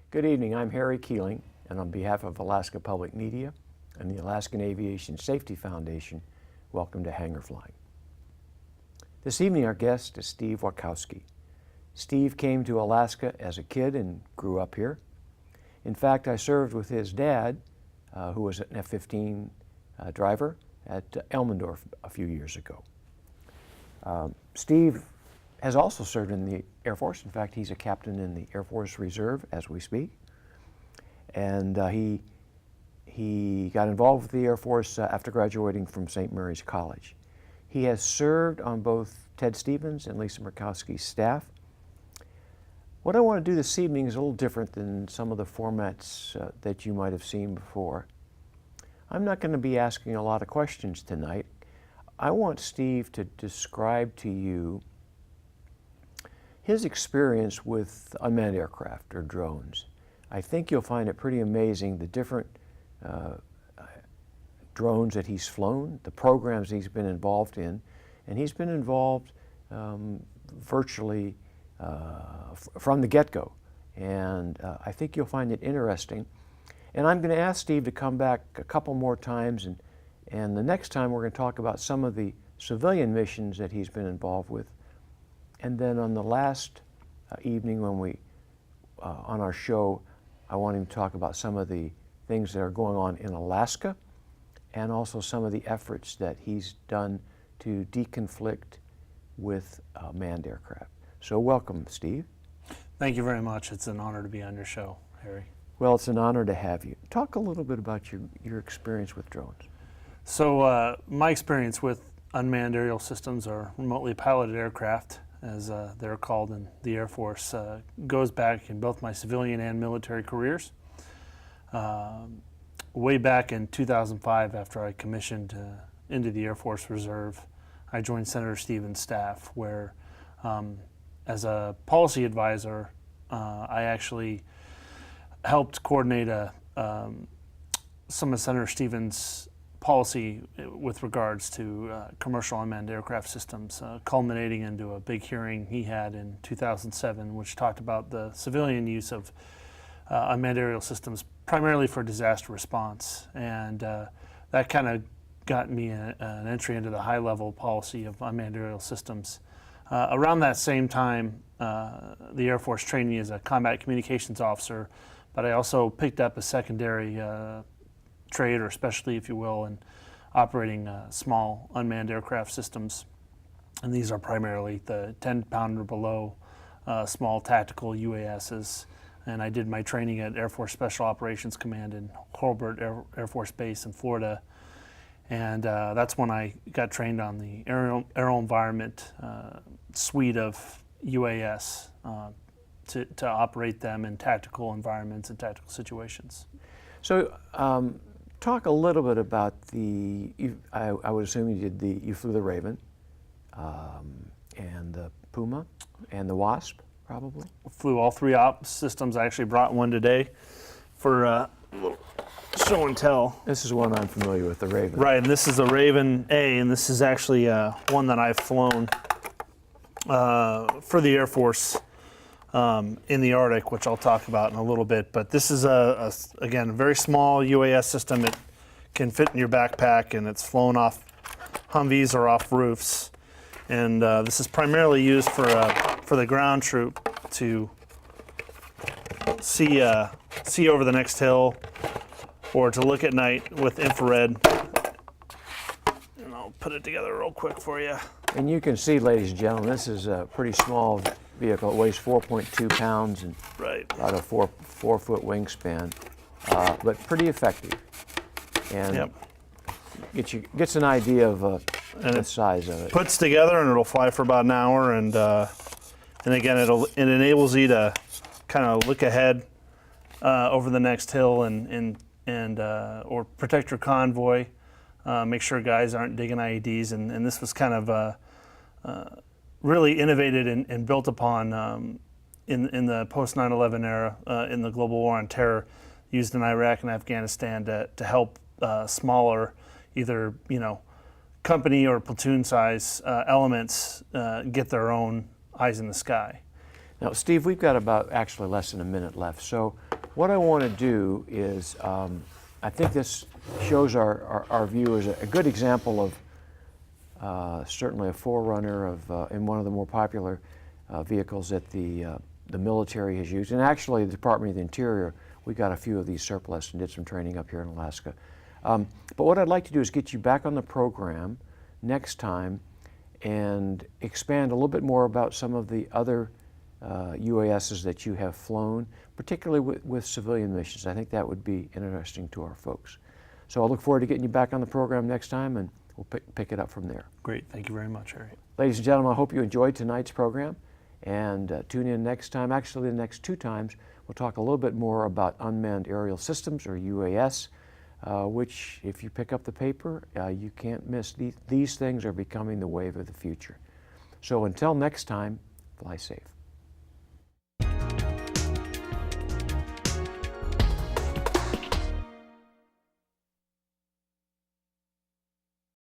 Good evening, I'm Harry Keeling, and on behalf of Alaska Public Media and the Alaskan Aviation Safety Foundation, welcome to Hangar Flying. This evening our guest is Steve Wackowski. Steve came to Alaska as a kid and grew up here. In fact, I served with his dad, who was an F-15 driver at Elmendorf a few years ago. Steve has also served in the Air Force. In fact, he's a captain in the Air Force Reserve as we speak. And he got involved with the Air Force after graduating from St. Mary's College. He has served on both Ted Stevens and Lisa Murkowski's staff. What I want to do this evening is a little different than some of the formats that you might have seen before. I'm not going to be asking a lot of questions tonight. I want Steve to describe to you his experience with unmanned aircraft or drones. I think you'll find it pretty amazing, the different drones that he's flown, the programs he's been involved in, and he's been involved virtually from the get-go. And I think you'll find it interesting. And I'm going to ask Steve to come back a couple more times, and the next time we're going to talk about some of the civilian missions that he's been involved with. And then on the last evening when we, on our show, I want him to talk about some of the things that are going on in Alaska and also some of the efforts that he's done to deconflict with manned aircraft. So welcome, Steve. Thank you very much. It's an honor to be on your show, Harry. Well, it's an honor to have you. Talk a little bit about your experience with drones. So my experience with unmanned aerial systems, or remotely piloted aircraft, as they're called in the Air Force, goes back in both my civilian and military careers. Way back in 2005, after I commissioned into the Air Force Reserve, I joined Senator Stevens' staff, where as a policy advisor, I actually helped coordinate some of Senator Stevens' policy with regards to commercial unmanned aircraft systems, culminating into a big hearing he had in 2007, which talked about the civilian use of unmanned aerial systems, primarily for disaster response. And that kind of got me an entry into the high-level policy of unmanned aerial systems. Around that same time, the Air Force trained me as a combat communications officer, but I also picked up a secondary trade or specialty, if you will, in operating small unmanned aircraft systems. And these are primarily the 10-pound or below small tactical UASs. And I did my training at Air Force Special Operations Command in Hurlburt Air Force Base in Florida. And that's when I got trained on the aero environment suite of UAS to operate them in tactical environments and tactical situations. So talk a little bit about I would assume you flew the Raven and the Puma and the Wasp, probably? Flew all three ops systems. I actually brought one today for a little show and tell. This is one I'm familiar with, the Raven. Right, and this is a Raven A, and this is actually one that I've flown for the Air Force in the Arctic, which I'll talk about in a little bit. But this is, again, a very small UAS system. It can fit in your backpack, and it's flown off Humvees or off roofs. And this is primarily used for the ground troop to see over the next hill, or to look at night with infrared. And I'll put it together real quick for you. And you can see, ladies and gentlemen, this is a pretty small vehicle. It weighs 4.2 pounds and right. About a four-foot wingspan, but pretty effective. And yep. gets an idea of the size of it. Puts together, and it'll fly for about an hour. And again, it enables you to kind of look ahead over the next hill and or protect your convoy, make sure guys aren't digging IEDs. And this was kind of really innovated and built upon in the post 9/11 era in the global war on terror, used in Iraq and Afghanistan to help smaller, either company or platoon size elements get their own eyes in the sky. Now, Steve, we've got about actually less than a minute left. So what I want to do is, I think this shows our view as a good example of certainly a forerunner of in one of the more popular vehicles that the military has used. And actually, the Department of the Interior, we got a few of these surplus and did some training up here in Alaska. But what I'd like to do is get you back on the program next time and expand a little bit more about some of the other UASs that you have flown, particularly with civilian missions. I think that would be interesting to our folks. So I look forward to getting you back on the program next time, and we'll pick it up from there. Great. Thank you very much, Harry. Ladies and gentlemen, I hope you enjoyed tonight's program, and tune in next time. Actually, the next 2 times, we'll talk a little bit more about unmanned aerial systems, or UAS, which, if you pick up the paper, you can't miss. These things are becoming the wave of the future. So until next time, fly safe.